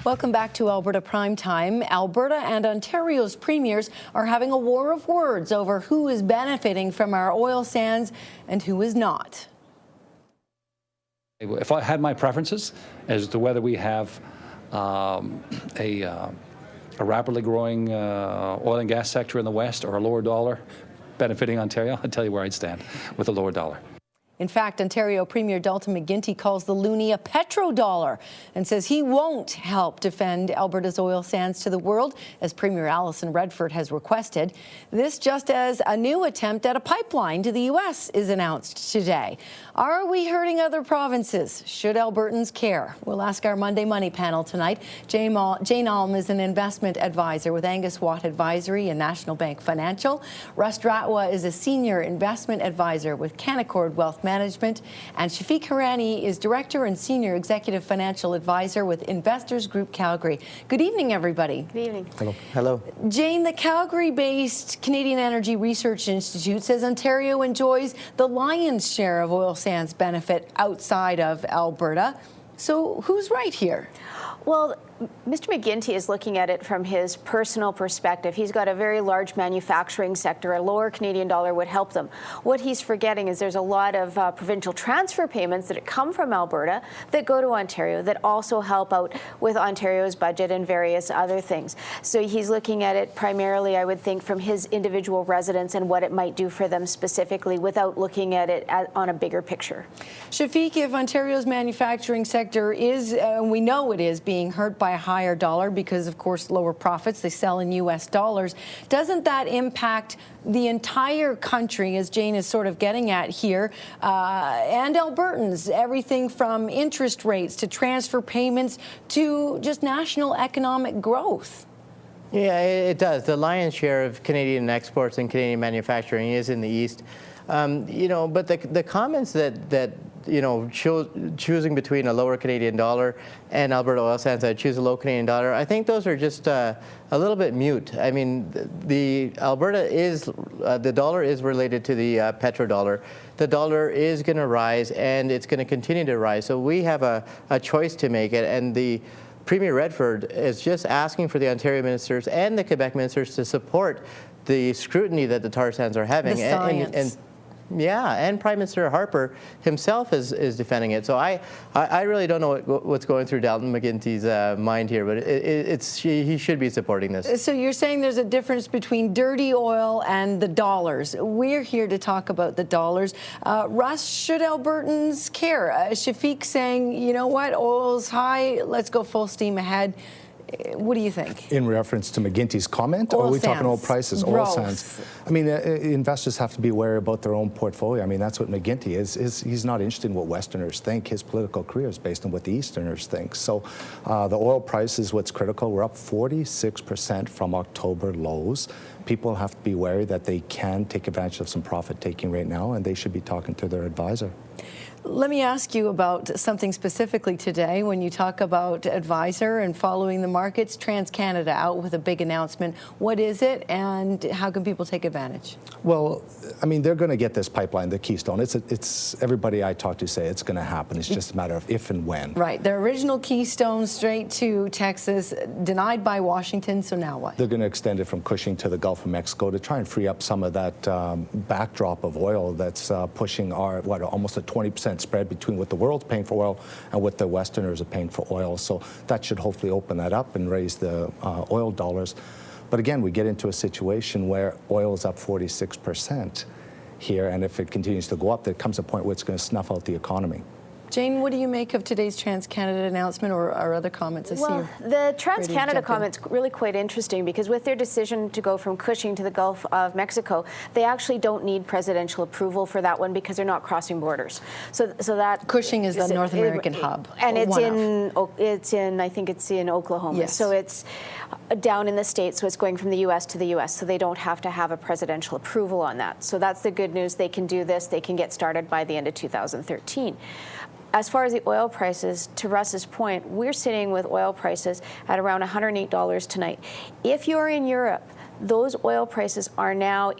Welcome back to Alberta Primetime. Alberta and Ontario's premiers are having a war of words over who is benefiting from our oil sands and who is not. If I had my preferences as to whether we have a rapidly growing oil and gas sector in the West or a lower dollar benefiting Ontario, I'd tell you where I'd stand with a lower dollar. In fact, Ontario Premier Dalton McGuinty calls the loonie a petrodollar and says he won't help defend Alberta's oil sands to the world, as Premier Alison Redford has requested. This just as a new attempt at a pipeline to the U.S. is announced today. Are we hurting other provinces? Should Albertans care? We'll ask our Monday Money panel tonight. Jane Alm is an investment advisor with Angus Watt Advisory and National Bank Financial. Russ Dratwa is a senior investment advisor with Canaccord Wealth Management, and Shafik Hirani is Director and Senior Executive Financial Advisor with Investors Group Calgary. Good evening, everybody. Good evening. Hello. Hello. Jane, the Calgary-based Canadian Energy Research Institute says Ontario enjoys the lion's share of oil sands benefit outside of Alberta. So who's right here? Well, Mr. McGuinty is looking at it from his personal perspective. He's got a very large manufacturing sector. A lower Canadian dollar would help them. What he's forgetting is there's a lot of provincial transfer payments that come from Alberta that go to Ontario that also help out with Ontario's budget and various other things. So he's looking at it primarily, I would think, from his individual residents and what it might do for them specifically without looking at it on a bigger picture. Shafik, if Ontario's manufacturing sector is, we know it is, being hurt by a higher dollar because, of course, lower profits, they sell in U.S. dollars. Doesn't that impact the entire country, as Jane is sort of getting at here, and Albertans, everything from interest rates to transfer payments to just national economic growth? Yeah, it does. The lion's share of Canadian exports and Canadian manufacturing is in the East. But the comments that choosing between a lower Canadian dollar and Alberta oil sands, I choose a low Canadian dollar, I think those are just a little bit mute. I mean, the dollar is related to the petrodollar. The dollar is going to rise, and it's going to continue to rise. So we have a choice to make it, and the Premier Redford is just asking for the Ontario ministers and the Quebec ministers to support the scrutiny that the tar sands are having. The science. And Prime Minister Harper himself is defending it. So I really don't know what's going through Dalton McGuinty's mind here, but he should be supporting this. So you're saying there's a difference between dirty oil and the dollars. We're here to talk about the dollars. Russ, should Albertans care? Shafik saying, you know what, oil's high, let's go full steam ahead. What do you think? In reference to McGuinty's comment, or are we talking oil prices? Oil sands. I mean, investors have to be wary about their own portfolio. I mean, that's what McGuinty is. He's not interested in what Westerners think. His political career is based on what the Easterners think. So the oil price is what's critical. We're up 46% from October lows. People have to be wary that they can take advantage of some profit taking right now, and they should be talking to their advisor. Let me ask you about something specifically today. When you talk about advisor and following the markets, TransCanada out with a big announcement. What is it, and how can people take advantage? Well, I mean, they're going to get this pipeline, the Keystone. It's everybody I talk to say it's going to happen. It's just a matter of if and when. Right. The original Keystone straight to Texas, denied by Washington. So now what? They're going to extend it from Cushing to the Gulf of Mexico to try and free up some of that backdrop of oil that's pushing almost a 20% spread between what the world's paying for oil and what the Westerners are paying for oil. So that should hopefully open that up and raise the oil dollars. But again, we get into a situation where oil is up 46% here, and if it continues to go up, there comes a point where it's going to snuff out the economy. Jane, what do you make of today's TransCanada announcement or other comments? Well, the TransCanada comment's really quite interesting because with their decision to go from Cushing to the Gulf of Mexico, they actually don't need presidential approval for that one because they're not crossing borders. So that Cushing is the North American hub, and it's in I think it's in Oklahoma. Yes. So it's down in the States, so it's going from the U.S. to the U.S. So they don't have to have a presidential approval on that. So that's the good news. They can do this. They can get started by the end of 2013. As far as the oil prices, to Russ's point, we're sitting with oil prices at around $108 tonight. If you're in Europe, those oil prices are now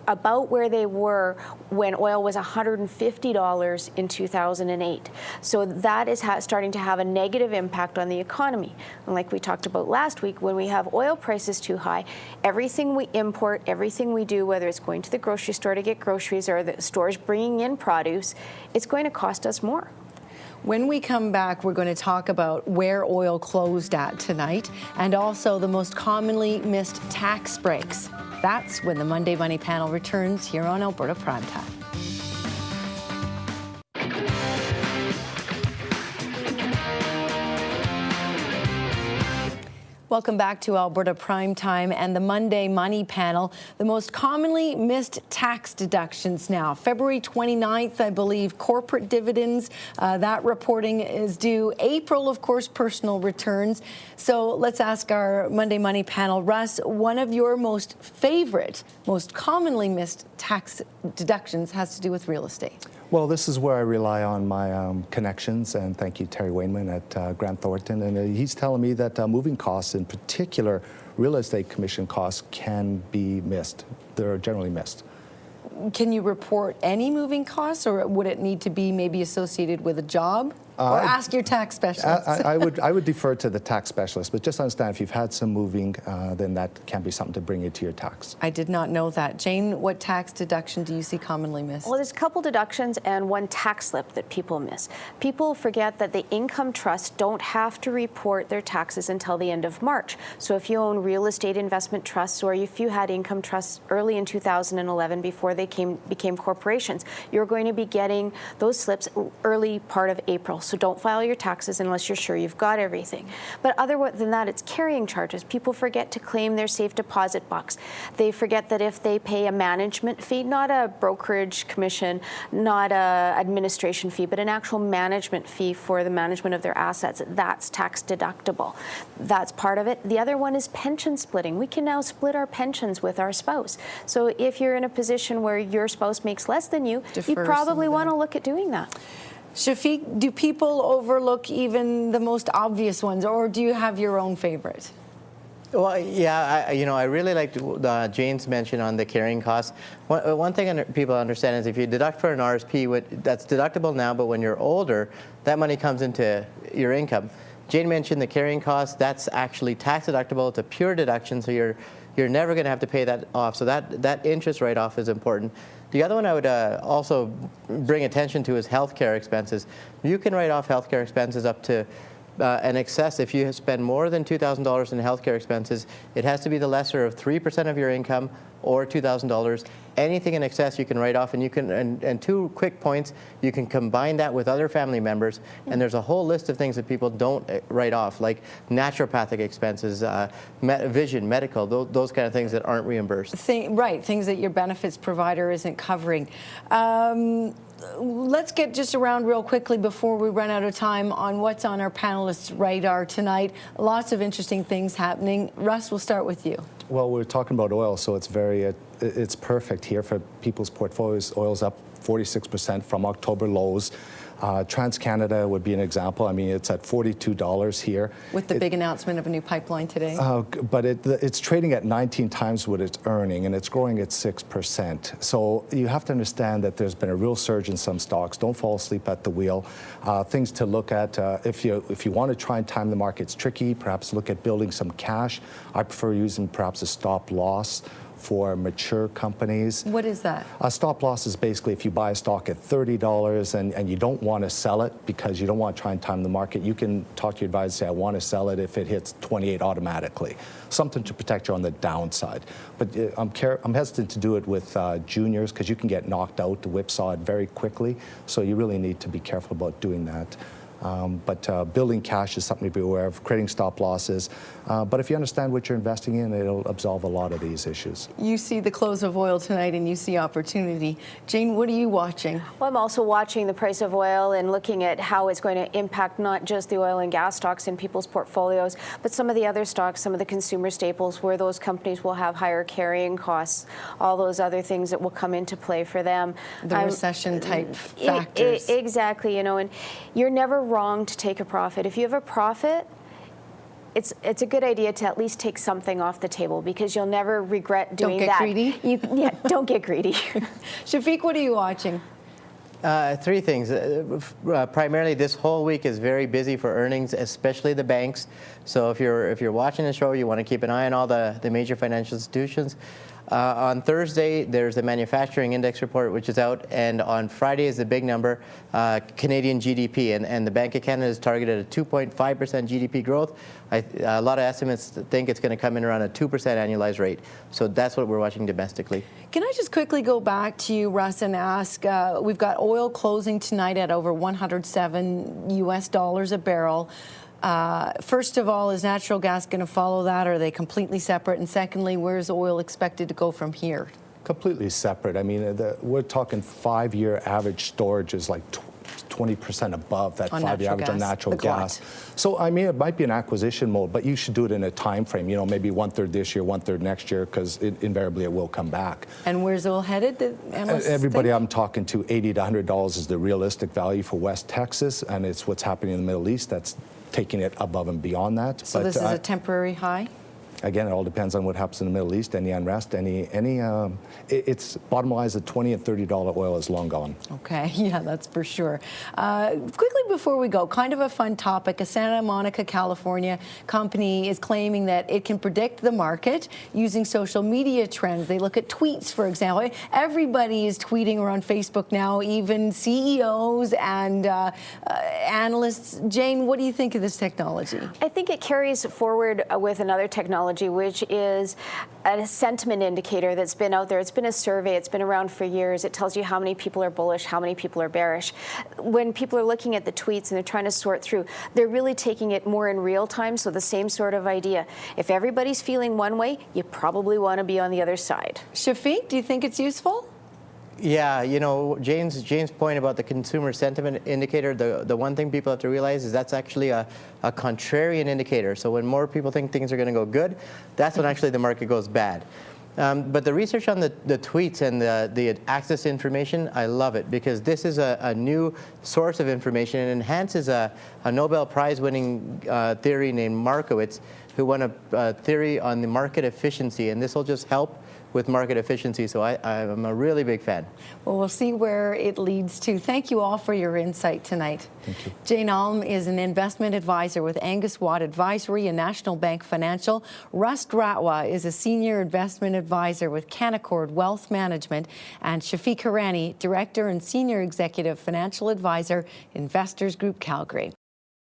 about where they were when oil was $150 in 2008. So that is starting to have a negative impact on the economy. And like we talked about last week, when we have oil prices too high, everything we import, everything we do, whether it's going to the grocery store to get groceries or the stores bringing in produce, it's going to cost us more. When we come back, we're going to talk about where oil closed at tonight and also the most commonly missed tax breaks. That's when the Monday Money Panel returns here on Alberta Primetime. Welcome back to Alberta Primetime and the Monday Money Panel. The most commonly missed tax deductions now. February 29th, I believe, corporate dividends. That reporting is due. April, of course, personal returns. So let's ask our Monday Money Panel. Russ, one of your most favorite, most commonly missed tax deductions has to do with real estate. Well, this is where I rely on my connections, and thank you, Terry Wainman at Grant Thornton. And he's telling me that moving costs, in particular real estate commission costs, can be missed. They're generally missed. Can you report any moving costs, or would it need to be maybe associated with a job? Or ask your tax specialist. I would defer to the tax specialist, but just understand if you've had some moving, then that can be something to bring into your tax. I did not know that. Jane, what tax deduction do you see commonly missed? Well, there's a couple deductions and one tax slip that people miss. People forget that the income trusts don't have to report their taxes until the end of March. So if you own real estate investment trusts, or if you had income trusts early in 2011 before they became corporations, you're going to be getting those slips early part of April. So don't file your taxes unless you're sure you've got everything. But other than that, it's carrying charges. People forget to claim their safe deposit box. They forget that if they pay a management fee, not a brokerage commission, not a administration fee, but an actual management fee for the management of their assets, that's tax deductible. That's part of it. The other one is pension splitting. We can now split our pensions with our spouse. So if you're in a position where your spouse makes less than you, you probably want to look at doing that. Shafik, do people overlook even the most obvious ones, or do you have your own favorite? Well, yeah, I really liked Jane's mention on the carrying costs. One thing people understand is if you deduct for an RSP, that's deductible now, but when you're older, that money comes into your income. Jane mentioned the carrying costs. That's actually tax deductible. It's a pure deduction, so you're never going to have to pay that off. So that interest write-off is important. The other one I would also bring attention to is healthcare expenses. You can write off healthcare expenses up to an excess. If you spend more than $2,000 in healthcare expenses, it has to be the lesser of 3% of your income or $2,000. Anything in excess you can write off, and you can. And 2 quick points: you can combine that with other family members, and there's a whole list of things that people don't write off, like naturopathic expenses, vision, medical, those kind of things that aren't reimbursed. Right, things that your benefits provider isn't covering. Let's get just around real quickly before we run out of time on what's on our panelists' radar tonight. Lots of interesting things happening. Russ, we'll start with you. Well, we're talking about oil, so it's perfect here for people's portfolios. Oil's up 46% from October lows. TransCanada would be an example. I mean, it's at $42 here. With the big announcement of a new pipeline today. But it's trading at 19 times what it's earning, and it's growing at 6%. So you have to understand that there's been a real surge in some stocks. Don't fall asleep at the wheel. Things to look at, if you want to try and time the market, it's tricky. Perhaps look at building some cash. I prefer using perhaps a stop loss for mature companies. What is that? A stop loss is basically if you buy a stock at $30 and you don't want to sell it because you don't want to try and time the market, you can talk to your advisor and say, I want to sell it if it hits 28 automatically. Something to protect you on the downside. But I'm hesitant to do it with juniors because you can get knocked out, whipsaw it very quickly. So you really need to be careful about doing that. But building cash is something to be aware of, creating stop losses. But if you understand what you're investing in, it'll absolve a lot of these issues. You see the close of oil tonight and you see opportunity. Jane, what are you watching? Well, I'm also watching the price of oil and looking at how it's going to impact not just the oil and gas stocks in people's portfolios, but some of the other stocks, some of the consumer staples, where those companies will have higher carrying costs, all those other things that will come into play for them. The recession-type factors. Exactly, and you're never wrong to take a profit. If you have a profit, it's a good idea to at least take something off the table, because you'll never regret doing that. Don't get greedy? Don't get greedy. Shafik, what are you watching? Three things. Primarily, this whole week is very busy for earnings, especially the banks. So if you're watching the show, you want to keep an eye on all the major financial institutions. On Thursday, there's the manufacturing index report, which is out, and on Friday is the big number, Canadian GDP, and the Bank of Canada is targeted at 2.5% GDP growth. A lot of estimates think it's going to come in around a 2% annualized rate. So that's what we're watching domestically. Can I just quickly go back to you, Russ, and ask, we've got oil closing tonight at over $107 US a barrel. First of all, is natural gas going to follow that, or are they completely separate? And secondly, where's oil expected to go from here? Completely separate. I mean, we're talking 5-year average storage is like 20% above that 5-year average on natural gas. So, I mean, it might be an acquisition mode, but you should do it in a time frame, maybe 1/3 this year, 1/3 next year, because invariably it will come back. And where's oil headed? Everybody I'm talking to, $80 to $100 is the realistic value for West Texas, and it's what's happening in the Middle East that's taking it above and beyond that. So this is a temporary high? Again, it all depends on what happens in the Middle East, any unrest, it's bottom line is at $20 and $30 oil is long gone. Okay, yeah, that's for sure. Quickly before we go, kind of a fun topic. A Santa Monica, California company is claiming that it can predict the market using social media trends. They look at tweets, for example. Everybody is tweeting or on Facebook now, even CEOs and analysts. Jane, what do you think of this technology? I think it carries forward with another technology, which is a sentiment indicator that's been out there. It's been a survey. It's been around for years. It tells you how many people are bullish, how many people are bearish. When people are looking at the tweets and they're trying to sort through, they're really taking it more in real time, so the same sort of idea. If everybody's feeling one way, you probably want to be on the other side. Shafik, do you think it's useful? Yeah, Jane's point about the consumer sentiment indicator, the one thing people have to realize is that's actually a contrarian indicator. So when more people think things are going to go good, that's when actually the market goes bad. But the research on the tweets and the access to information, I love it, because this is a new source of information. It enhances a Nobel Prize winning theory named Markowitz, who won a theory on the market efficiency, and this will just help with market efficiency, so I'm a really big fan. Well, we'll see where it leads to. Thank you all for your insight tonight. Thank you. Jane Alm is an investment advisor with Angus Watt Advisory and National Bank Financial. Russ Ratwa is a senior investment advisor with Canaccord Wealth Management. And Shafik Hirani, director and senior executive financial advisor, Investors Group Calgary.